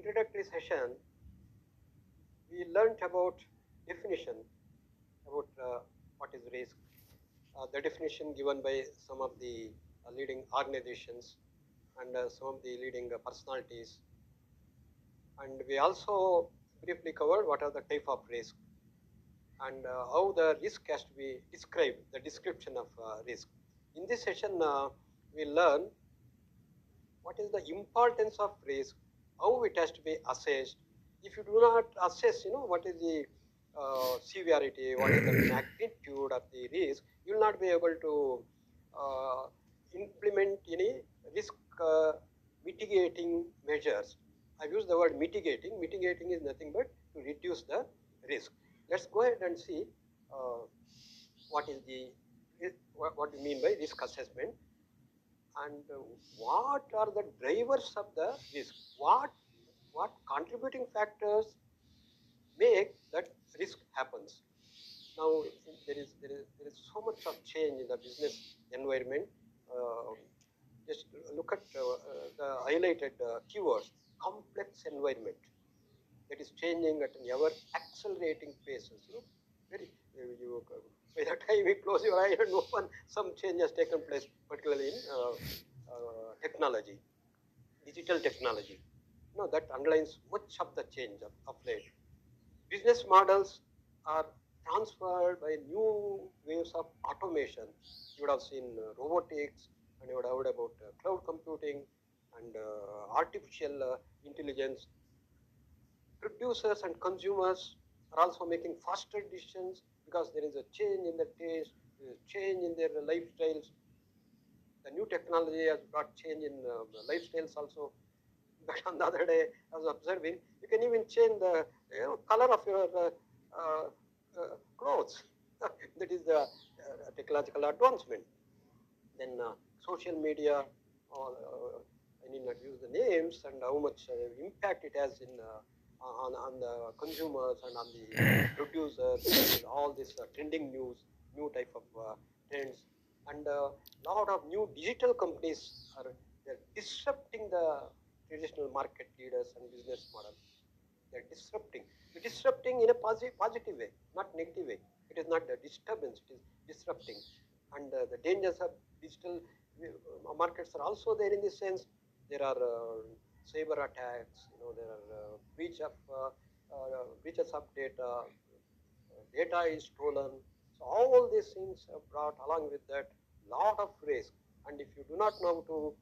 introductory session, we learned about definition, about what is risk, the definition given by some of the leading organizations and some of the leading personalities. And we also briefly covered what are the type of risk and how the risk has to be described, the description of risk. In this session, we learn what is the importance of risk, how it has to be assessed. If you do not assess, what is the severity, what is the magnitude of the risk, you will not be able to uh, implement any risk mitigating measures. I've used the word mitigating. Mitigating is nothing but to reduce the risk. Let's go ahead and see uh, what is the what do you mean by risk assessment, and what are the drivers of the risk, what contributing factors make that risk happens. Now there is so much of change in the business environment. uh, just look at the highlighted keywords: complex environment that is changing at an ever accelerating paces. Very by the time you close your eye and open, some change has taken place, particularly in technology, digital technology. That underlines much of the change of late. Business models are transferred by new waves of automation. You would have seen robotics, and you would have heard about cloud computing and artificial intelligence. Producers and consumers are also making faster decisions because there is a change in the taste, there is a change in their lifestyles. The new technology has brought change in lifestyles also. But on the other day, I was observing, you can even change the color of your clothes. That is the technological advancement. Then social media, I need not use the names, and how much impact it has on the consumers and on the producers, and all this trending news, new type of trends, and a lot of new digital companies are they're disrupting the traditional market leaders and business model. They're disrupting. They're disrupting in a positive way, not negative way. It is not a disturbance, it is disrupting. And the dangers of digital markets are also there in this sense. There are cyber attacks, there are breaches of data, data is stolen. So all these things have brought along with that lot of risk. And if you do not know to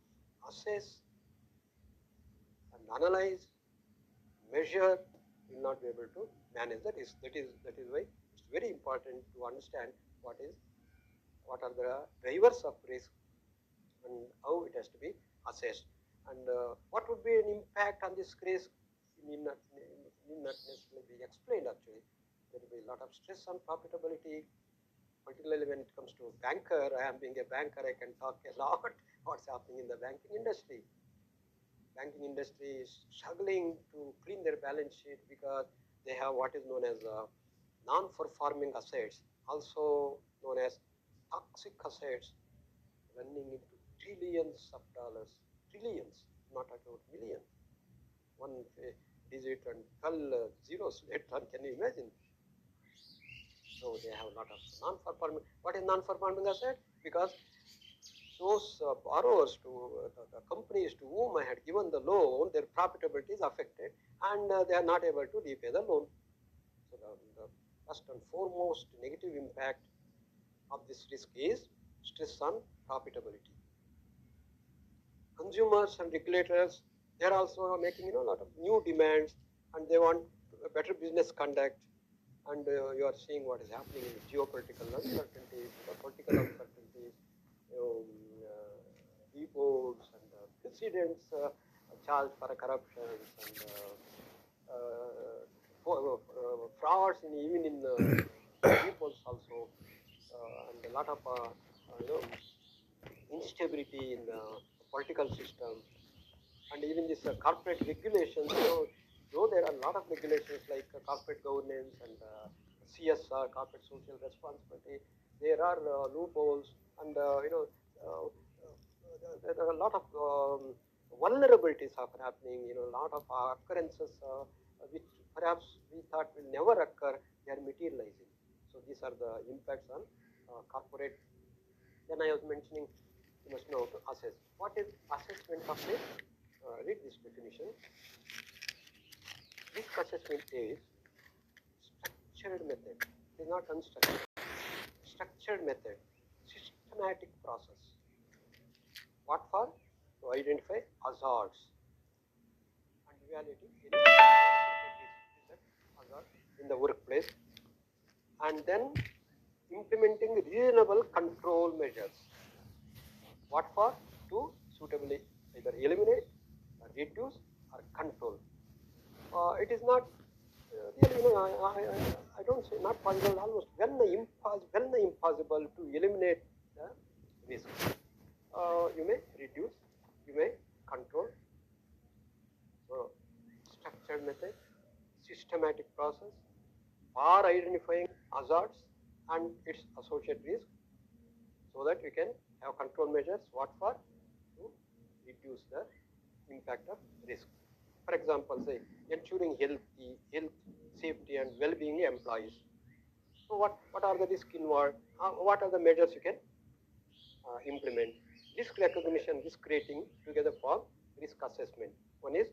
assess and analyze, measure, you will not be able to manage the risk. That is why it's very important to understand what are the drivers of risk and how it has to be assessed. And what would be an impact on this risk need not necessarily be explained actually. There will be a lot of stress on profitability, particularly when it comes to banker. I am being a banker, I can talk a lot what's happening in the banking industry. Banking industry is struggling to clean their balance sheet because they have what is known as non-performing assets, also known as toxic assets, running into trillions of dollars, trillions, not about millions. One digit and 12 zeros later, can you imagine? So they have a lot of non-performing. What is non-performing asset? Because those borrowers to the companies to whom I had given the loan, their profitability is affected, and they are not able to repay the loan. So the first and foremost negative impact of this risk is stress on profitability. Consumers and regulators, they are also making a lot of new demands, and they want a better business conduct. And you are seeing what is happening in the geopolitical uncertainties, the political uncertainties, reports and precedents charged for corruptions and frauds in even in reports also, and a lot of you know instability in the political system, and even this corporate regulations. Though there are a lot of regulations like corporate governance and CSR, corporate social responsibility, there are loopholes, and there are a lot of vulnerabilities are happening, a lot of occurrences which perhaps we thought will never occur, they are materializing. So these are the impacts on corporate. Then I was mentioning, you must know to assess. What is assessment of risk? Read this definition. Risk assessment is structured method. It is not unstructured. Structured method, systematic process. What for? To identify hazards and evaluating any hazard in the workplace, and then implementing reasonable control measures. What for? To suitably either eliminate, or reduce, or control. It is not really, I don't say not possible, almost well impossible to eliminate the risk. You may reduce, you may control. So, structured method, systematic process for identifying hazards and its associated risk, so that we can have control measures. What for? To reduce the impact of risk. For example, say ensuring health, safety, and well-being employees. So what are the risks involved? What are the measures you can implement? Risk recognition, risk rating together for risk assessment. One is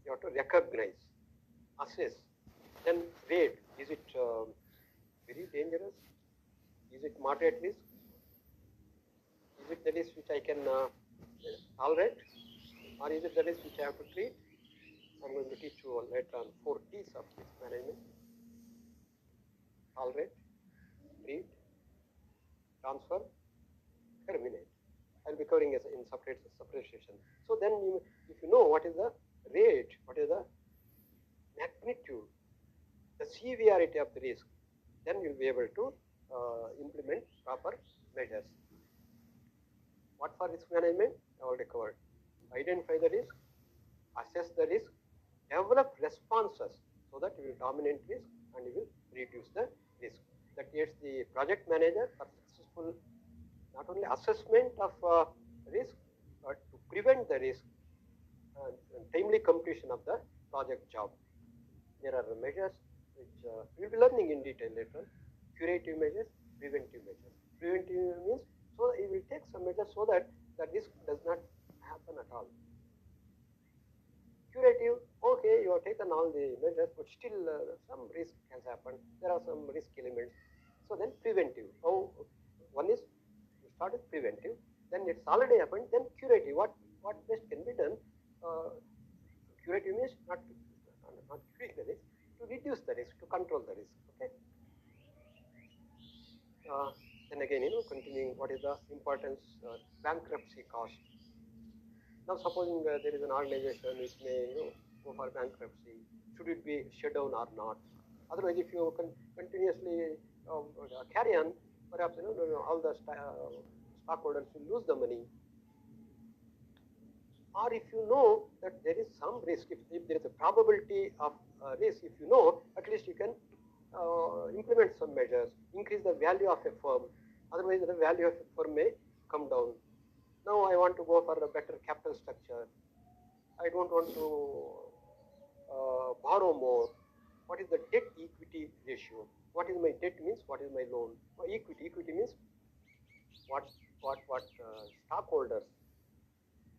you have to recognize, assess, then rate. Is it very dangerous? Is it moderate risk? Is it the risk which I can tolerate? Or is it the risk which I have to treat? I'm going to teach you later on 4 T's of risk management. Tolerate, treat, transfer, terminate. I'll be covering it in separate session. So then if you know what is the rate, what is the magnitude, the severity of the risk, then you'll be able to implement proper measures. What for risk management? I already covered. Identify the risk, assess the risk, develop responses so that you will dominate risk and you will reduce the risk. That is the project manager for successful not only assessment of risk, but to prevent the risk and timely completion of the project job. There are measures which we will be learning in detail later. Curative measures, preventive measures. Preventive means so it will take some measures so that the risk does not happen at all. Curative, okay, you have taken all the measures, but still some risk has happened. There are some risk elements. So then preventive. Oh, one is you started preventive, then it's already happened. Then curative. What best can be done? Curative means not curing the risk, to reduce the risk, to control the risk. Okay. Then again, continuing, what is the importance? Bankruptcy cost. Now, supposing there is an organization which may, go for bankruptcy, should it be shut down or not? Otherwise, if you can continuously carry on, perhaps all the stockholders will lose the money. Or if you know that there is some risk, if there is a probability of risk, if you know, at least you can implement some measures, increase the value of a firm. Otherwise, the value of a firm may come down. Now I want to go for a better capital structure. I don't want to borrow more. What is the debt equity ratio? What is my debt means? What is my loan? Equity means what stockholders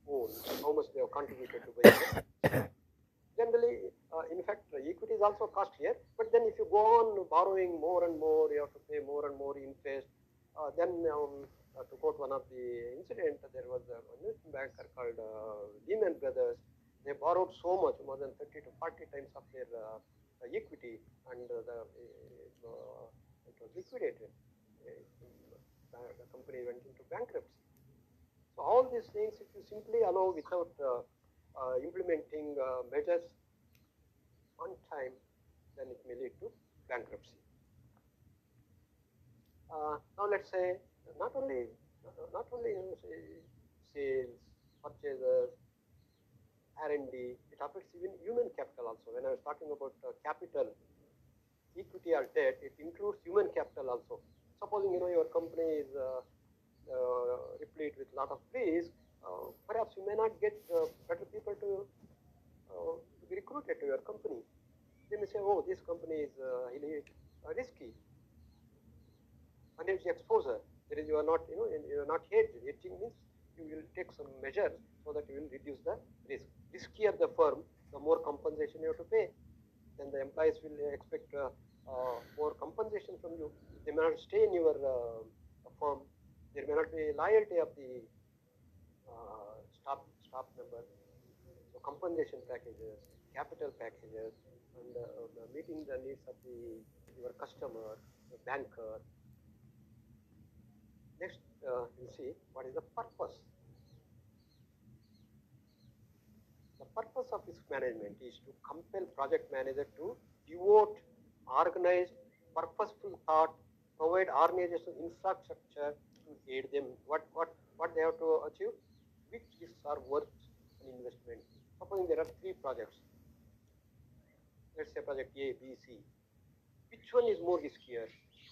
own, how much they have contributed to buy. Generally, in fact, equity is also costlier. But then, if you go on borrowing more and more, you have to pay more and more interest. Then, to quote one of the incident, there was a banker called Lehman Brothers. They borrowed so much, more than 30 to 40 times of their equity, and it was liquidated. The company went into bankruptcy. So all these things, if you simply allow without implementing measures on time, then it may lead to bankruptcy. Now let's say not only say sales, purchases, R&D, it affects even human capital also. When I was talking about capital, equity or debt, it includes human capital also. Supposing your company is replete with a lot of risk, perhaps you may not get better people to be recruited to your company. They may say, oh, this company is highly risky. Energy exposure. There is, you are not, you are not hedged. Hedging means you will take some measures so that you will reduce the risk. Riskier the firm, the more compensation you have to pay. Then the employees will expect more compensation from you. They may not stay in your firm. There may not be loyalty of the staff member. So compensation packages, capital packages, and meeting the needs of your customer, the banker. Next, we'll see what is the purpose. The purpose of risk management is to compel project manager to devote organized, purposeful thought, provide organizational infrastructure to aid them. What they have to achieve? Which risks are worth an investment? Supposing there are 3 projects. Let's say project A, B, C. Which one is more riskier?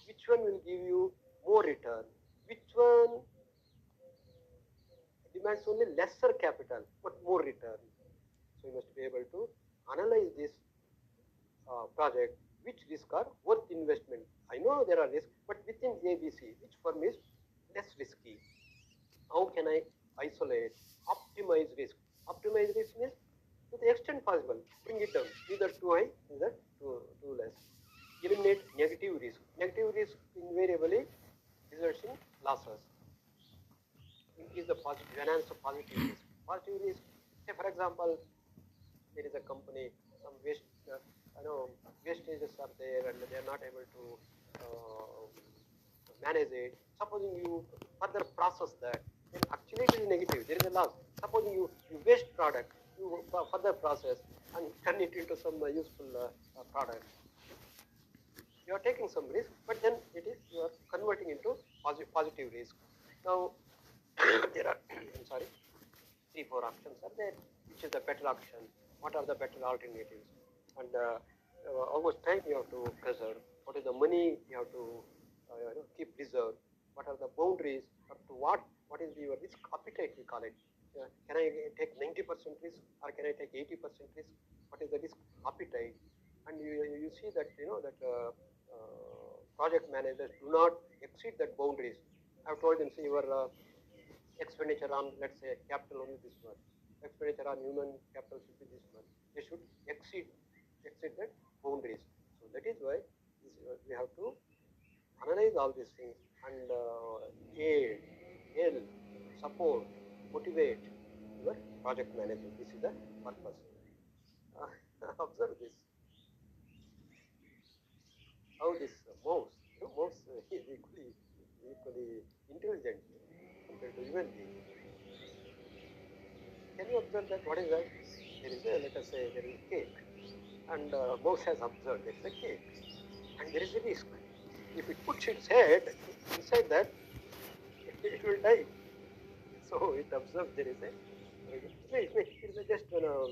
Which one will give you more return? Which one demands only lesser capital but more return? So you must be able to analyze this project, which risks are worth investment. I know there are risks, but within ABC, which firm is less risky? How can I isolate, optimize risk? Optimize risk means to the extent possible, bring it down, neither too high, neither too less. Eliminate negative risk. Negative risk invariably results in losses. Increase the positive, enhance the positive risk. Positive risk, say for example, there is a company, some wastages are there and they are not able to manage it. Supposing you further process that, then actually it is negative. There is a loss. Supposing you waste product, you further process and turn it into some useful product. You are taking some risk, but then you are converting into positive risk. Now there are I'm sorry, 3-4 options are there. Which is the better option? What are the better alternatives? And how much time you have to preserve? What is the money you have to keep reserved? What are the boundaries? Up to what is your risk appetite? We call it. Can I take 90% risk, or can I take 80% risk? What is the risk appetite? And you see that project managers do not exceed that boundaries. I've told them, see, your expenditure on, let's say, capital only this much. Expenditure on human capital should be this much. They should exceed that boundaries. So that is why we have to analyze all these things and aid, help, support, motivate your project manager. This is the purpose. Observe this. How this mouse is equally intelligent compared to human being. Can you observe that? What is that? There is a, let us say, there is a cake, and mouse has observed there is a cake, and there is a risk. If it puts its head inside that, it will die. So it observes there is a. It is just a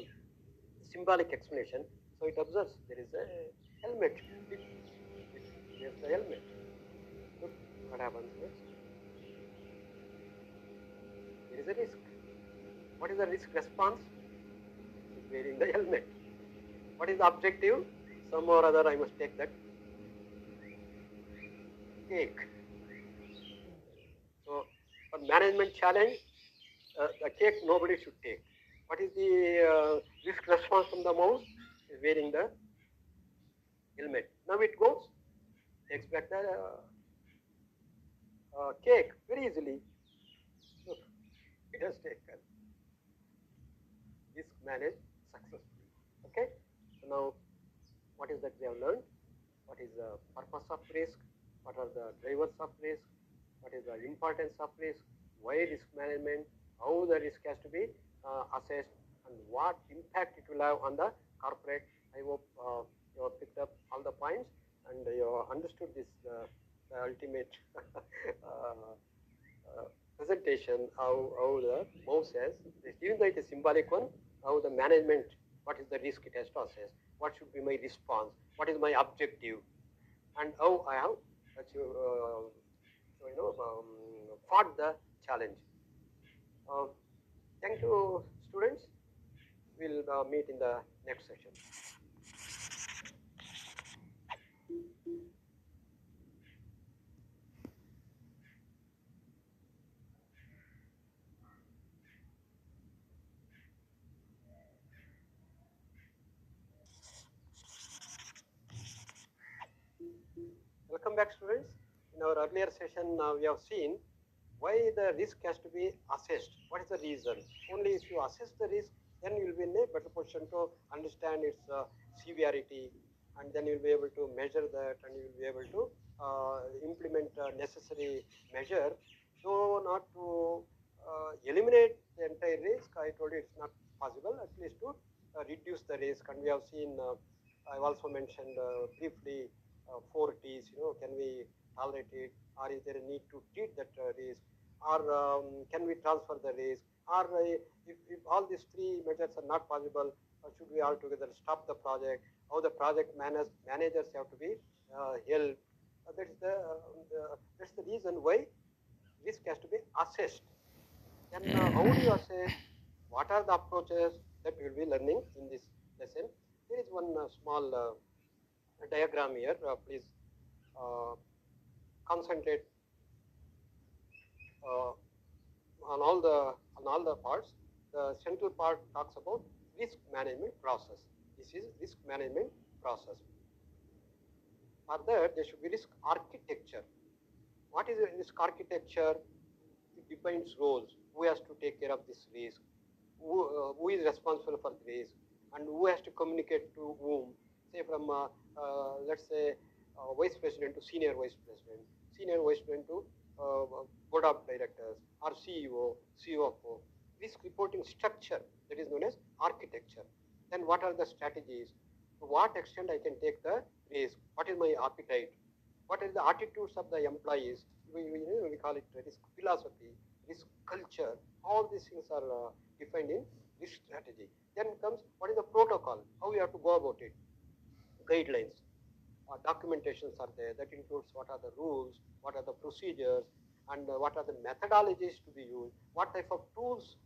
symbolic explanation. So it observes there is a helmet. There's the helmet. Look what happens next. There is a risk. What is the risk response? It's wearing the helmet. What is the objective? Some or other I must take that cake. So for management challenge, the cake nobody should take. What is the risk response from the mouse? Is wearing the helmet. Now it goes, takes back the cake very easily. Look, it has taken. Risk managed successfully. Okay. So now, what is that we have learned? What is the purpose of risk? What are the drivers of risk? What is the importance of risk? Why risk management? How the risk has to be assessed, and what impact it will have on the corporate. I hope you have picked up all the points and you have understood this the ultimate presentation, how the mouse has, even though it is symbolic one, how the management, what is the risk it has to assess, what should be my response, what is my objective, and how I have fought the challenge. Thank you, students. We'll meet in the next session. Welcome back, students. In our earlier session, we have seen why the risk has to be assessed. What is the reason? Only if you assess the risk, then you will be in a better position to understand its severity, and then you will be able to measure that, and you will be able to implement necessary measure. Though not to eliminate the entire risk, I told you it's not possible. At least to reduce the risk, and we have seen. I've also mentioned briefly four T's. Can we tolerate it, or is there a need to treat that risk, or can we transfer the risk, or if all these three measures are not possible, should we altogether stop the project? How the project managers have to be helped. That's the reason why risk has to be assessed. Then how do you assess? What are the approaches that we will be learning in this lesson? There is one small diagram here. Please uh, concentrate uh, on all the parts. The central part talks about risk management process. This is risk management process. For that, there should be risk architecture. What is a risk architecture? It defines roles. Who has to take care of this risk? Who is responsible for the risk? And who has to communicate to whom? Say from let's say vice president to senior vice president, senior vice president to board of directors, or CEO, CFO. Risk reporting structure, that is known as architecture. Then what are the strategies? To what extent I can take the risk? What is my appetite? What are the attitudes of the employees? We call it risk philosophy, risk culture. All these things are defined in risk strategy. Then comes what is the protocol? How we have to go about it? Guidelines, documentations are there. That includes what are the rules, what are the procedures, and what are the methodologies to be used. What type of tools?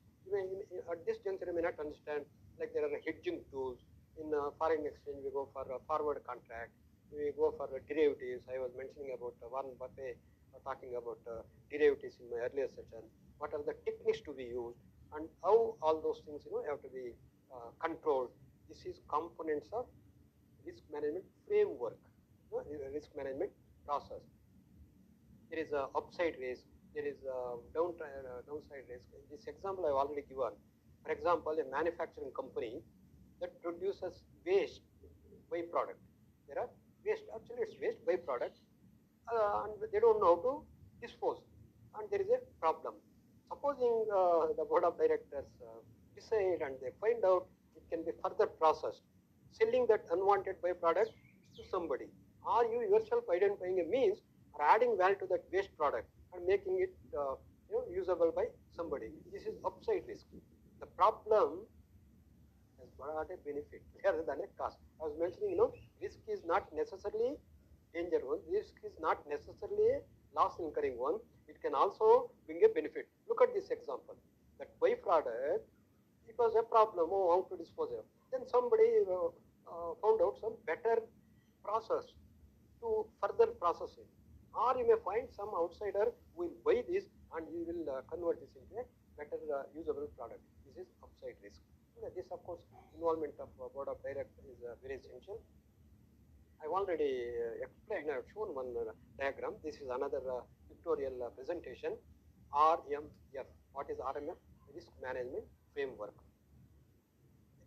At this juncture, you may not understand. Like there are hedging tools in foreign exchange. We go for a forward contract. We go for derivatives. I was mentioning about Warren Buffett talking about derivatives in my earlier session. What are the techniques to be used, and how all those things have to be controlled. This is components of risk management framework, risk management process. There is a upside risk, there is a downside risk. This example I've already given. For example, a manufacturing company that produces waste byproduct. There are waste, actually it's waste byproduct, and they don't know how to dispose, and there is a problem. Supposing the board of directors decide and they find out it can be further processed, selling that unwanted byproduct to somebody, or you yourself identifying a means or adding value to that waste product and making it usable by somebody. This is upside risk. The problem has got a benefit rather than a cost. I was mentioning, risk is not necessarily danger one. Risk is not necessarily a loss incurring one. It can also bring a benefit. Look at this example. That byproduct, it was a problem. Oh, how to dispose of? Then somebody found out some better process to further process it. Or you may find some outsider who will buy this and he will convert this into a better usable product. This is upside risk. This, of course, involvement of board of directors is very essential. I've already explained, I've shown one diagram. This is another pictorial presentation. RMF. What is RMF? Risk Management Framework.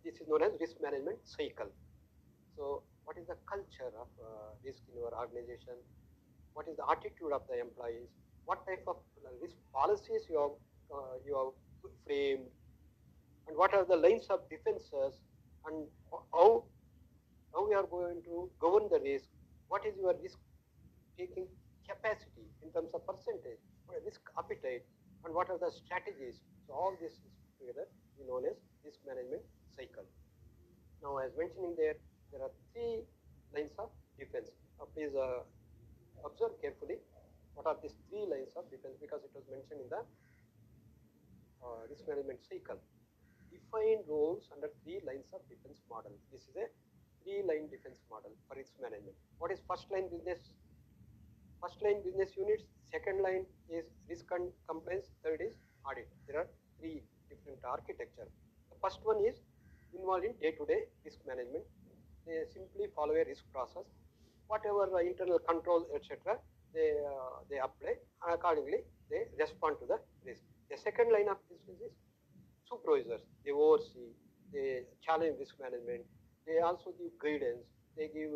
This is known as risk management cycle. So what is the culture of risk in your organization? What is the attitude of the employees? What type of risk policies you have framed? And what are the lines of defenses? And how we are going to govern the risk? What is your risk taking capacity in terms of percentage, or risk appetite, and what are the strategies? So all this is together known as risk management cycle. Now, as mentioning there are three lines of defense. Please observe carefully what are these three lines of defense, because it was mentioned in the risk management cycle. Define roles under 3 lines of defense model. This is a 3-line defense model for risk management. What is first line business? First line business units. Second line is risk and compliance. Third is audit. There are 3 different architecture. The first one is involved in day-to-day risk management. They simply follow a risk process. Whatever internal control, etc., they apply, and accordingly they respond to the risk. The second line of business is supervisors. They oversee, they challenge risk management, they also give guidance, they give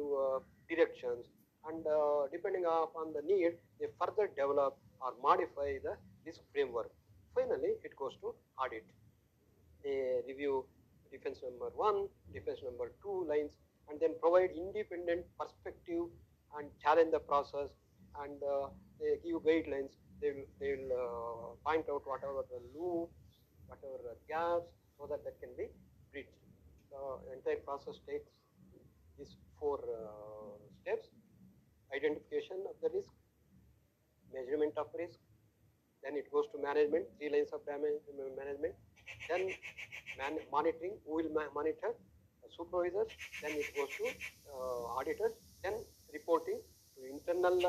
directions, and depending upon the need, they further develop or modify the risk framework. Finally, it goes to audit. They review defense number 1, defense number 2 lines, and then provide independent perspective and challenge the process, and they give guidelines. They'll point out whatever the loops, whatever the gaps, so that can be bridged. The entire process takes these 4 steps: identification of the risk, measurement of risk, then it goes to management, 3 lines of management, then monitoring, who will monitor, supervisors, then it goes to auditors, then reporting to internal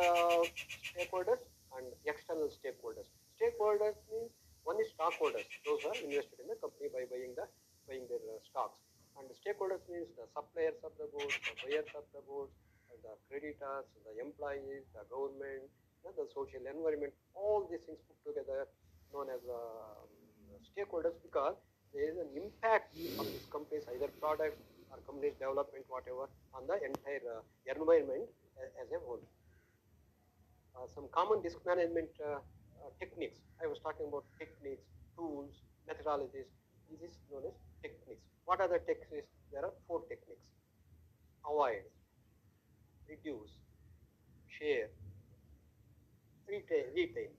stakeholders and external stakeholders. Stakeholders means one is stockholders, those who are invested in the company by buying their stocks. And the stakeholders means the suppliers of the goods, the buyers of the goods, the creditors, the employees, the government, the social environment, all these things put together known as stakeholders, because there is an impact of these companies, either product or company's development, whatever, on the entire environment as a whole. Some common risk management techniques. I was talking about techniques, tools, methodologies. This is known as techniques. What are the techniques? There are 4 techniques: avoid, reduce, share, retain.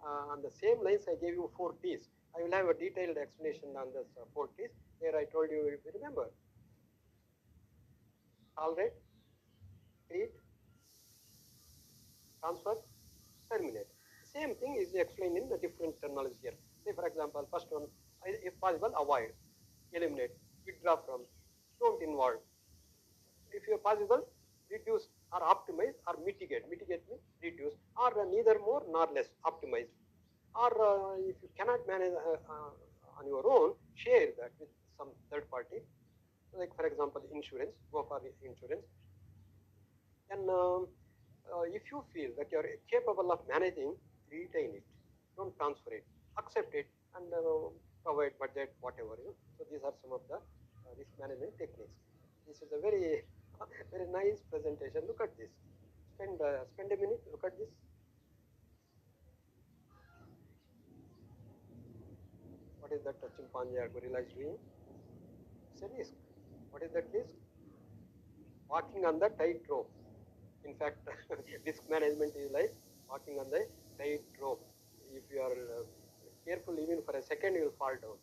On the same lines, I gave you 4 T's. I will have a detailed explanation on this 4 T's. Here I told you, if you remember: tolerate, treat, transfer, terminate. Same thing is explained in the different terminology here. Say, for example, first one, if possible, avoid, eliminate, withdraw from, don't involve. If you possible, reduce or optimize or mitigate. Mitigate means reduce, or neither more nor less, optimize. Or if you cannot manage on your own, share that with some third party. Like, for example, insurance, go for insurance. Then if you feel that you are capable of managing, retain it, don't transfer it, accept it, and provide budget, whatever. So these are some of the risk management techniques. This is a very very nice presentation. Look at this. Spend a minute. Look at this. What is that chimpanzee or gorilla is doing? It's a risk. What is that risk? Walking on the tightrope. In fact, risk management is like walking on the tightrope. If you are careful even for a second, you will fall down.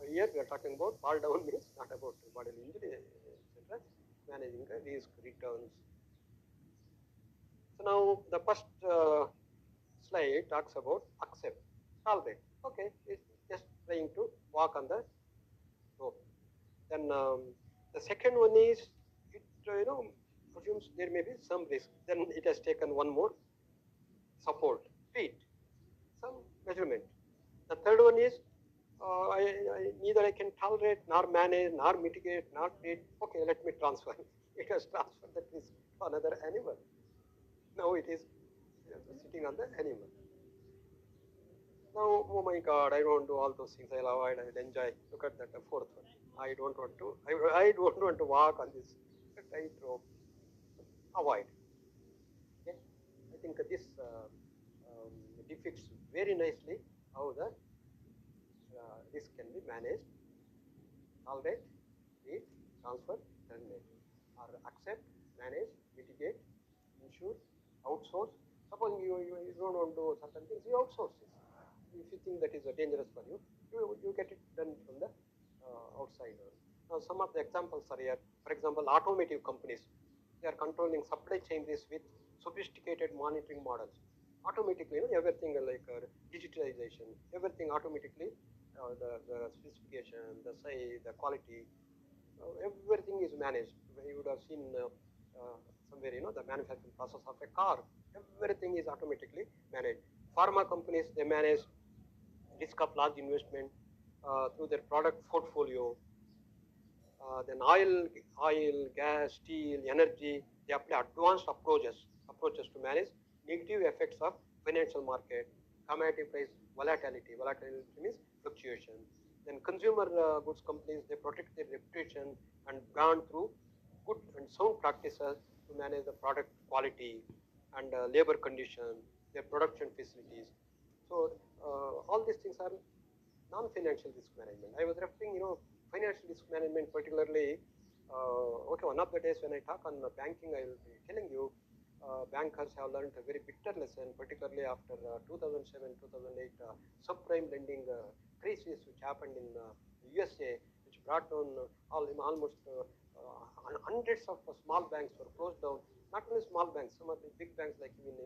Here we are talking about fall down means not about bodily injury, etc. Managing the risk, returns. So now the first slide talks about accept, tolerate. Okay, it's just trying to walk on the rope. Then the second one is it assumes there may be some risk. Then it has taken one more: support, treat, some measurement. The third one is neither I can tolerate, nor manage, nor mitigate, nor treat. Okay, let me transfer. It has transferred that risk to another animal. Now it is sitting on the animal. Now, oh my God, I don't do all those things. I'll avoid. I'll enjoy. Look at that, the fourth one. I don't want to. I don't want to walk on this tightrope. Avoid. Okay? I think this depicts very nicely how the risk can be managed. Tolerate, treat, transfer, terminate, or accept, manage, mitigate, insure, outsource. Suppose you don't want to do certain things, you outsource it. If you think that is dangerous for you, you get it done from the outside. Now, some of the examples are here. For example, automotive companies, they are controlling supply chain risk with sophisticated monitoring models. automatically, everything like digitalization, everything automatically, the specification, the size, the quality, everything is managed. You would have seen somewhere, the manufacturing process of a car, everything is automatically managed. Pharma companies, they manage risk of large investment through their product portfolio. Then gas, steel, energy, they apply advanced approaches to manage negative effects of financial market, commodity price volatility. Volatility means fluctuation. Then consumer goods companies, they protect their reputation and brand through good and sound practices to manage the product quality and labor condition, their production facilities. So all these things are non-financial risk management. I was referring, financial risk management particularly. Okay, one of the days when I talk on banking, I will be telling you bankers have learned a very bitter lesson, particularly after 2007, 2008 subprime lending crisis which happened in USA, which brought down almost hundreds of small banks were closed down. Not only small banks, some of the big banks like even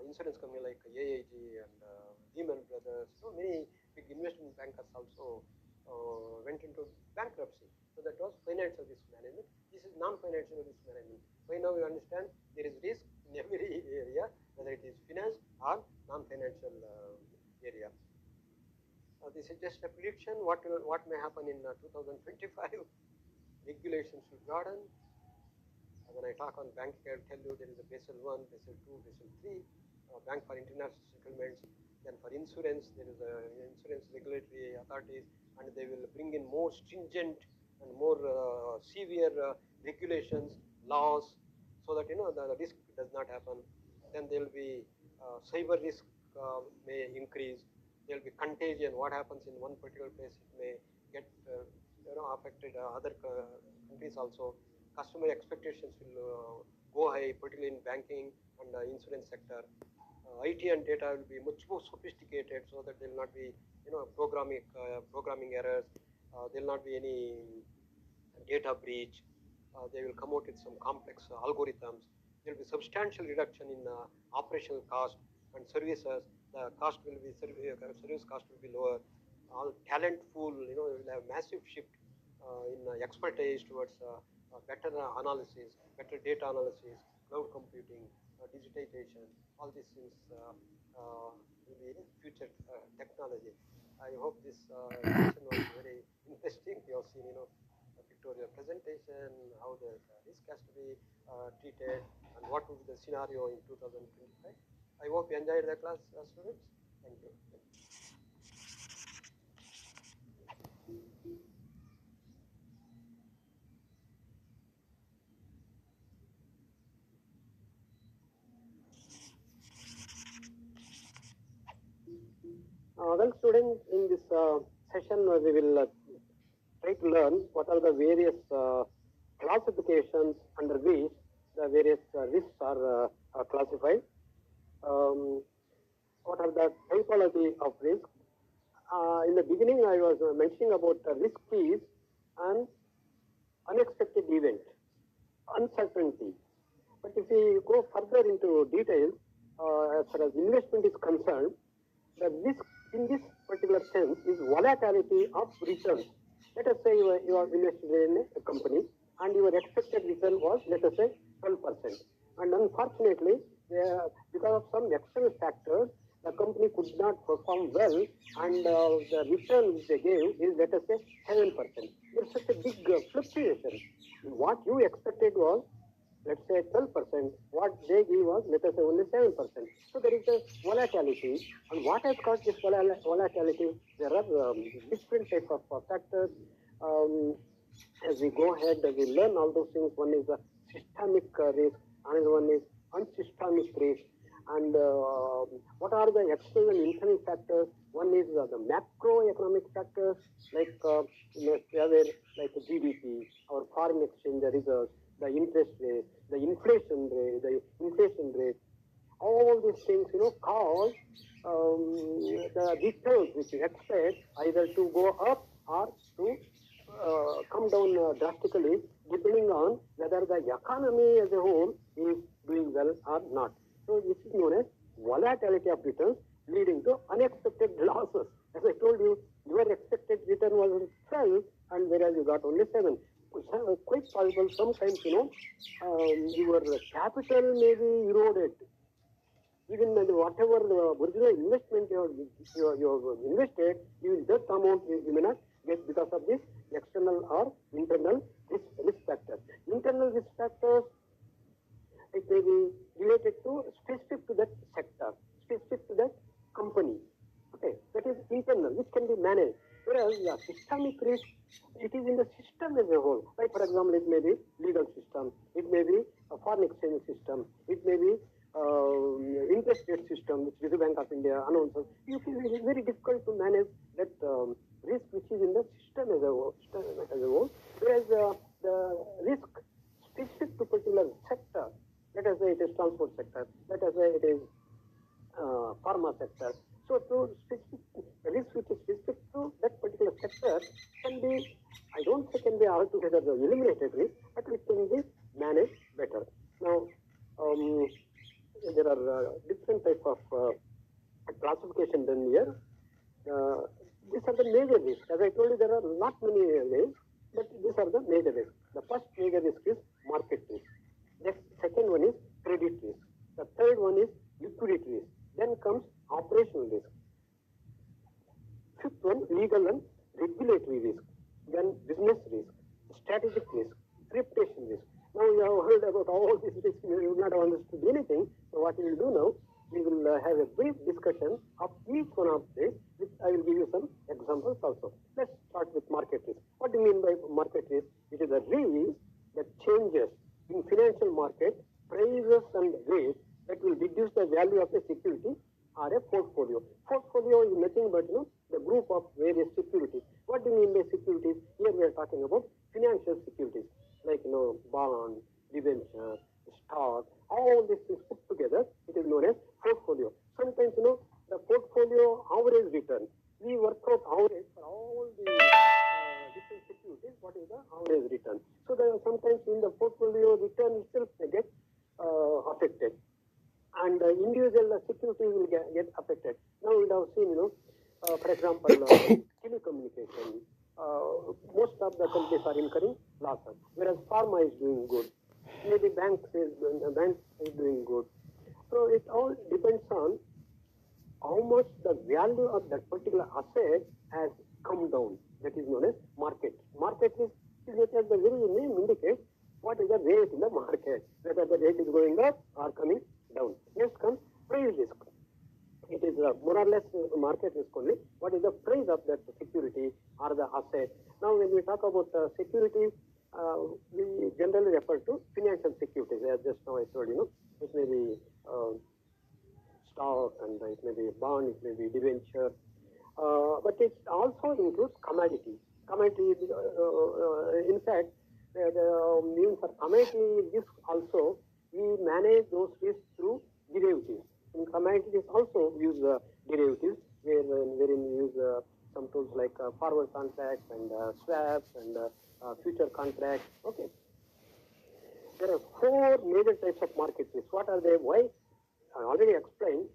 insurance company like AIG and Lehman Brothers, so many big investment bankers also went into bankruptcy. So that was financial risk management. This is non-financial risk management. By now you understand there is risk in every area, whether it is finance or non-financial area. This is just a prediction. What may happen in 2025? Regulations will broaden. When I talk on banking, I'll tell you there is a Basel 1, Basel 2, Basel 3, Bank for International Settlements. Then for insurance, there is a insurance regulatory authorities, and they will bring in more stringent and more severe regulations, laws, so that the risk does not happen. Then there will be cyber risk may increase. There will be contagion. What happens in one particular place, it may get affected other countries also. Customer expectations will go high, particularly in banking and insurance sector. IT and data will be much more sophisticated, so that there will not be programming errors. There will not be any data breach. They will come out with some complex algorithms. There will be substantial reduction in operational cost and services. The cost will be service cost will be lower. All talent pool, will have massive shift in expertise towards better analysis, better data analysis, cloud computing, digitization. All these things will be future technology. I hope this session was very interesting. You have seen, a pictorial presentation, how the risk has to be treated, and what would be the scenario in 2025. I hope you enjoyed the class, students. Thank you. Well, students, in this session, we will try to learn what are the various classifications under which the various risks are classified. What are the typology of risk? In the beginning, I was mentioning about risk is an unexpected event, uncertainty. But if we go further into details, as far as investment is concerned, the risk in this particular sense is volatility of returns. Let us say you are invested in a company and your expected return was, let us say, 12%. And unfortunately, because of some external factors, the company could not perform well, and the return which they gave is, let us say, 7%. There's such a big fluctuation. What you expected was, let's say, 12%. What they give was, let us say, only 7%. So there is a volatility. And what has caused this volatility? There are different types of factors. As we go ahead, we learn all those things. One is a systemic risk, another one is unsystemic risk. And what are the external and internal factors? One is the macroeconomic factors, like like GDP, our foreign exchange reserves, the interest rate, the inflation rate. All these things, cause the returns which we expect either to go up or to come down drastically, depending on whether the economy as a whole is doing well or not. So this is known as volatility of returns leading to unexpected losses. As I told you, your expected return was 12 and whereas you got only 7. Quite possible sometimes, your capital may be eroded. Even whatever the original investment you invested, even that amount you may not get because of this external or internal risk factor. Internal risk factors, it may be related to specific to that sector, specific to that company. Okay, that is internal, which can be managed. Whereas the systemic risk, it is in the system as a whole. Like for example, it may be legal system, it may be a foreign exchange system, it may be interest rate system, which Reserve Bank of India announces. It is very difficult to manage that risk which is in the system as a whole. Whereas the risk specific to particular sector, let us say it is transport sector, let us say it is pharma sector. So to specific risk which is specific to that particular sector can be, I don't say can be altogether eliminated risk, but it can be managed better. Now, there are different type of classification done here. These are the major risks. As I told you, there are not many ways, but these are the major risks. The first major risk is market risk. The second one is credit risk. The third one is liquidity risk. Then comes operational risk. Fifth one, legal and regulatory risk. Then business risk, strategic risk, reputation risk. Now you have heard about all these risks, you will not have understood anything. So what we will do now, we will have a brief discussion of each one of these, which I will give you some examples also. Let's start with market risk. What do you mean by market risk? It is a risk that changes in financial market, prices and rates that will reduce the value of a security or a portfolio. Portfolio is nothing but the group of various securities. What do you mean by securities? Here we are talking about financial securities like bond, debenture, stock, all these things put together. It is known as portfolio. Sometimes the portfolio average return. We work out average for all the different securities. What is the average return? So sometimes in the portfolio return itself may get affected, and individual securities will get affected. Now we have seen, for example, telecommunication. Most of the companies are incurring losses, whereas pharma is doing good. Maybe bank is doing good. So it all depends on how much the value of that particular asset has come down. That is known as market. Market is as the very name indicates, what is the rate in the market, whether the rate is going up or coming down. Next comes price risk. It is more or less market risk only. What is the price of that security or the asset? Now, when we talk about security, we generally refer to financial securities. As just now I told you, it may be stock, and it may be bond, it may be debenture, but it also includes commodity. Commodity, in fact, the means for commodity risk also, we manage those risks through derivatives. In commodities also use derivatives, wherein we use some tools like forward contracts and swaps and future contracts. Okay. There are 4 major types of market risk. What are they? Why? I already explained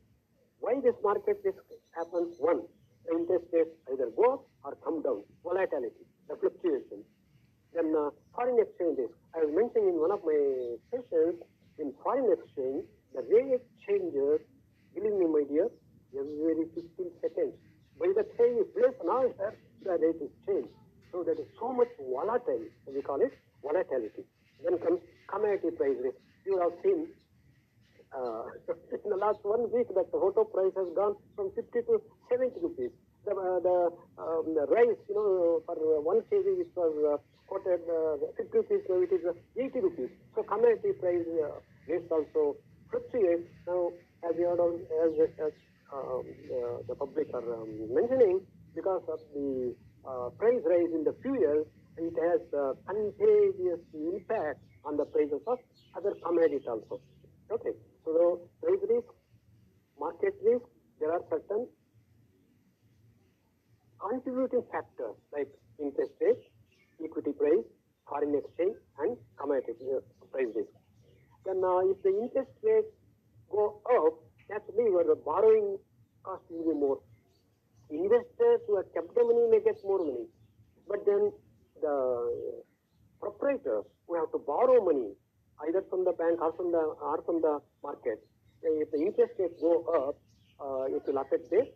why this market risk happens. One, the interest rates either go up or come down. Volatility, the fluctuation. Then foreign exchange risk. I was mentioning in one of my sessions, in foreign exchange, the rate changes, believe me, my dear, every 15 seconds. By the time you place an order, the rate is changed. So that is so much volatile. We call it volatility. Then comes commodity price risk. You have seen in the last 1 week that the auto price has gone from 50 to 70 rupees. The rice, for 1 kg, which was quoted 50 rupees, now it is 80 rupees. So commodity price rates also fluctuate. Now, as you heard, as the public are mentioning, because of the price rise in the fuel, it has contagious impact on the prices of other commodities also. Okay, so the price risk, market risk, there are certain contributing factors like interest rate, equity price, foreign exchange, and commodity price risk. Then if the interest rates go borrowing cost will be more. Investors who have kept the money may get more money, but then the proprietors who have to borrow money either from the bank or from the market, if the interest rates go up, it will affect their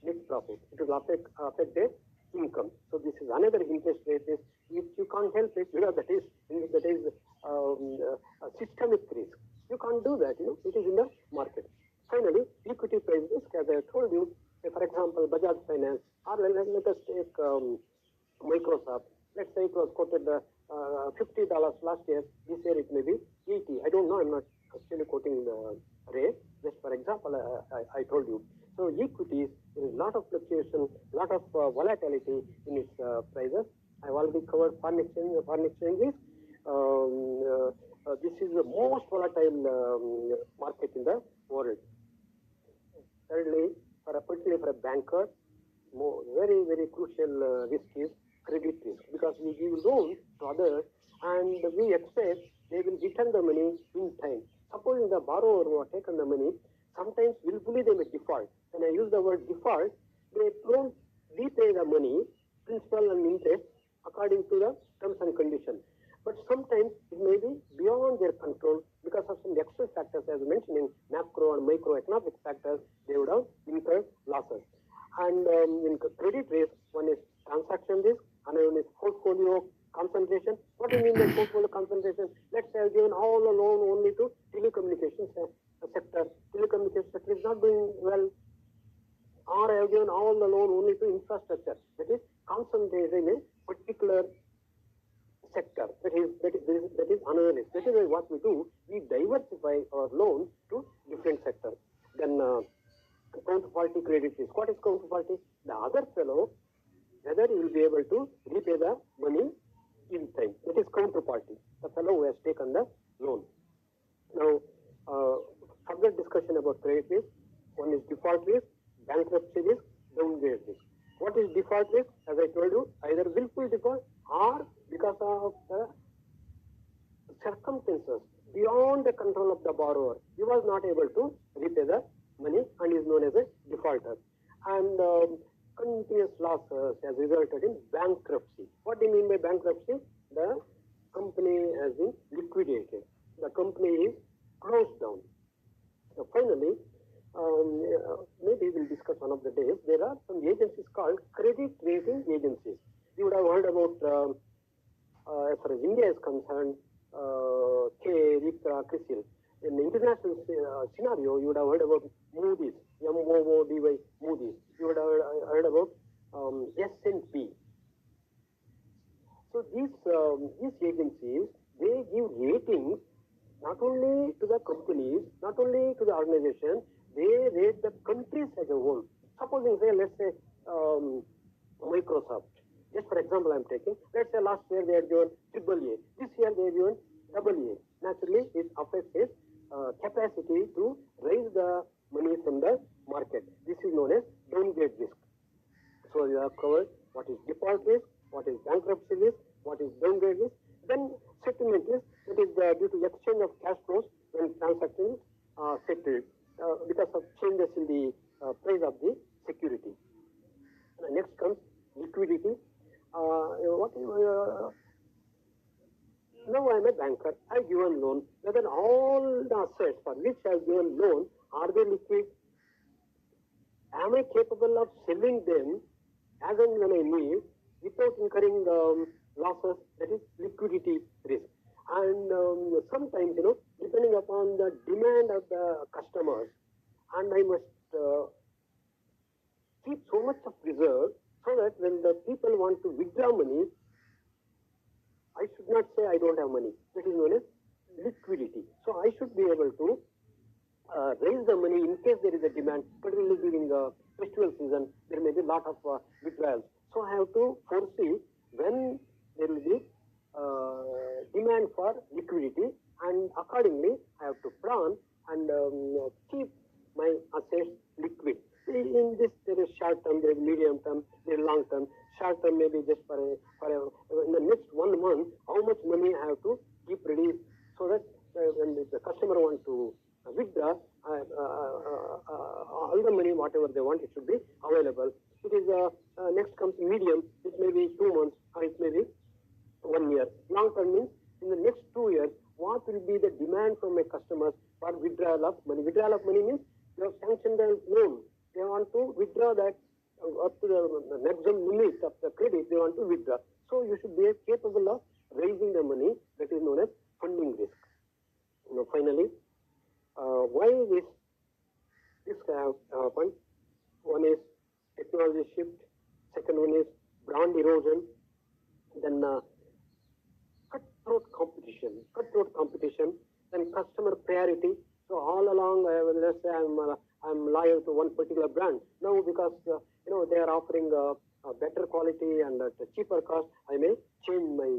net profit. It will affect their income. So this is another interest rate risk which you can't help it because that is a systemic risk. You can't do that. It is in the market. Finally, equity price risk, as I told you, say for example, Bajaj Finance, or let us take Microsoft. Let's say it was quoted $50 last year. This year it may be 80. I don't know. I'm not actually quoting the rate. Just for example, I told you. So equities, there is a lot of fluctuation, lot of volatility in its prices. I've already covered foreign exchange risk. This is the most volatile market in the world. Thirdly, particularly for a banker, very, very crucial risk is credit risk, because we give loans to others and we expect they will return the money in time. Supposing the borrower who has taken the money, sometimes willfully they may default. When I use the word default, they don't repay the money, principal and interest, according to the terms and conditions. But sometimes it may be beyond their control because of some external factors, as mentioned in macro and microeconomic factors, they would have incurred losses. And in credit risk, one is transaction risk, another one is portfolio concentration. What do you mean by portfolio concentration? Let's say I've given all the loan only to telecommunications sector. Telecommunications sector is not doing well. Or I have given all the loan only to infrastructure. That is concentrated in a particular sector. That is another risk. That is why what we do, we diversify our loans to different sectors. Then counterparty credit risk. What is counterparty? The other fellow, whether he will be able to repay the money in time. That is counterparty, the fellow who has taken the loan. Now, further discussion about credit risk. One is default risk, bankruptcy risk, downgrade risk. What is default risk? As I told you, either willful default or because of the circumstances beyond the control of the borrower, he was not able to repay the money and is known as a defaulter. And continuous losses has resulted in bankruptcy. What do you mean by bankruptcy? The company has been liquidated. The company is closed down. So finally, maybe we'll discuss one of the days. There are some agencies called credit rating agencies. You would have heard about, as far as India is concerned, Wipro, CRISIL. In the international scenario, you would have heard about Moody's, M-O-O-D-Y, Moody's. You would have heard about S&P. So these agencies, they give ratings not only to the companies, not only to the organization, they rate the countries as a whole. Supposing, say, let's say Microsoft. Just for example, I'm taking. Let's say last year they had given AAA. This year they have given AA. Naturally, it affects its capacity to raise the money from the market. This is known as downgrade risk. So you have covered what is default risk, what is bankruptcy risk, what is downgrade risk. Then settlement risk, it is due to exchange of cash flows when transactions are settled because of changes in the price of the security. Next comes liquidity. Now I am a banker. I have given loan. Whether all the assets for which I have given loan, are they liquid? Am I capable of selling them as and when I need without incurring losses? That is liquidity risk. And sometimes, depending upon the demand of the customers, and I must keep so much of reserve so that when the people want to withdraw money, I should not say I don't have money. That is known as liquidity. So I should be able to raise the money in case there is a demand, particularly during the festival season, there may be a lot of withdrawals. So I have to foresee when there will be demand for liquidity, and accordingly I have to plan and keep my assets liquid. In this, there is short term, there is medium term, there is long term. Short term maybe just for in the next 1 month, how much money I have to keep ready so that when the customer wants to withdraw, they want, it should be available. It is next comes medium, it may be 2 months or it may be 1 year. Long term means in the next 2 years, what will be the demand from my customers for withdrawal of money? Withdrawal of money means you have sanctioned a loan. They want to withdraw that up to the maximum limit of the credit, they want to withdraw. So you should be capable of raising the money, that is known as funding risk. Finally, why this have happened? One is technology shift, second one is brand erosion, then cutthroat competition, then customer priority. So all along, let's say I'm loyal to one particular brand. Now because they are offering a better quality and at a cheaper cost, I may change my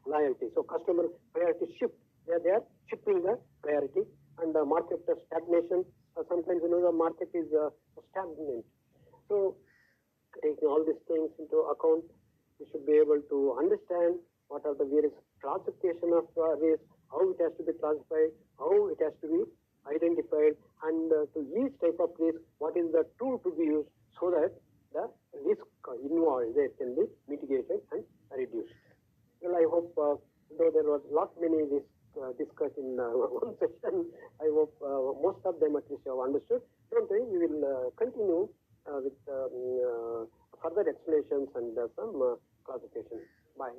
loyalty. So customer priority shift. They are shifting the priority, and the market stagnation. Sometimes the market is stagnant. So taking all these things into account, we should be able to understand what are the various classification of risk, how it has to be classified, how it has to be identified, and to each type of risk, what is the tool to be used so that the risk involved there can be mitigated and reduced. Well, I hope, though there was lot many risks discussed in one session, I hope most of them at least you have understood. Don't worry, we will continue with further explanations and some classification. Bye.